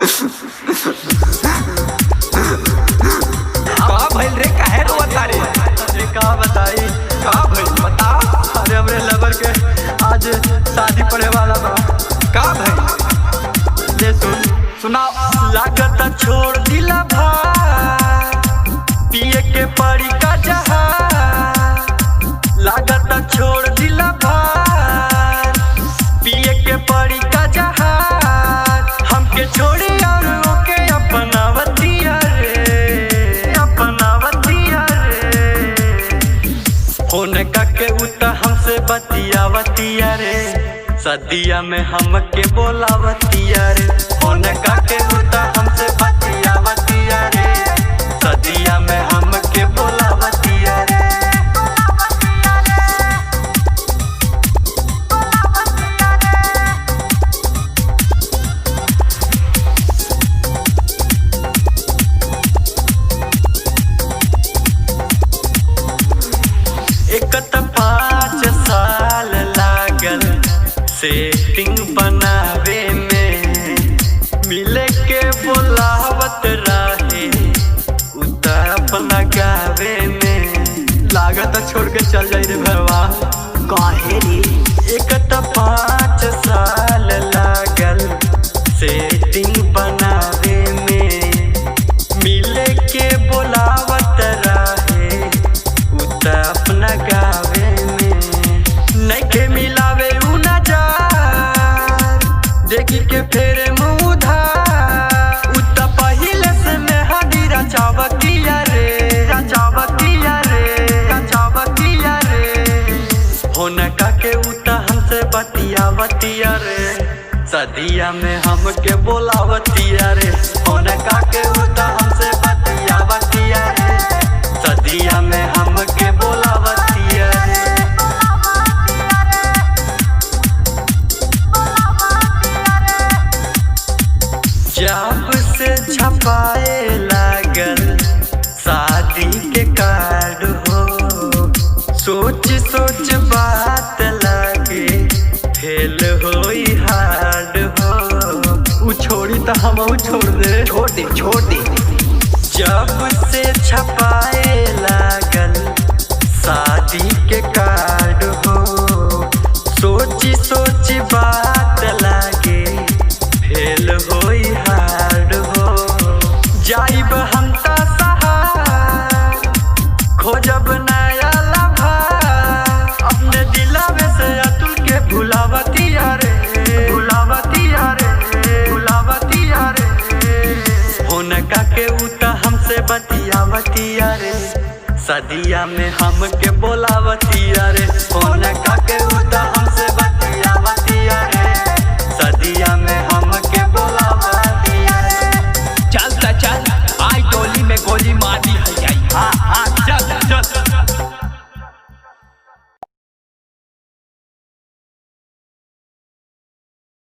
का भइल रे, काहे रोता रे? अरे का बताई, का भइल बता। अरे हमरे लवर के आज शादी पड़े वाला बा। का भइल ले सुन, सुनाओ। लागत छोड़ दिला भाई, पिए के पड़ी का जहाज। लागत छोड़ दिला भाई, पिए के पड़ी का जहाज। हमके छोड़ी और ओके अपनावतिया रे, अपनावतिया रे। होने का के उता हमसे बतियावतिया रे, सदिया में हमके बोलावतिया रे। होने का के उता हमसे बतियावतिया रे, सदिया में हमके बोलावतिया रे। एक त 5 साल लागल सेटिंग बनावे में, मिले के बोलावत रहे उता अपना गावे में। लागत छोड़ के चल जाई रे भैया, काहे रे? एक त 5 साल लागल सेटिंग बनावे में, मिले के बोलावत रहे उता अपना गावे में। नइखे मिलावे उ नजार, देखी के फेरे मुँह उधार। उता पहिले से मेहदी रचावतिया रे, रचावतिया रे, रचावतिया रे। होने का के उता हमसे बतियावतिया रे, सदिया में हमके बोलावतिया रे। होने का के उता हमसे बतियावतिया रे, सदिया में हमके बोलावतिया रे। जब से छपाए लागल शादी के कार्ड हो, सोच सोच बात लागे फेल होई हार्ड हो। उ छोड़ी त हम छोड़ दे, छोड़ दे, छोड़ दे। जब से छपाए लागल शादी के कार्ड हो, सोची सोची बात लागे फेल होई हार्ड हो। जाइब हम त सहार, खोजब नया लभा, अपने दिलावे से अतुल के भुलावतिया रे, भुलावतिया रे, भुलावतिया रे। होने का के उता हमसे बतियावतिया रे, सदिया में हमके बोलावतिया रे। होने का के उता हमसे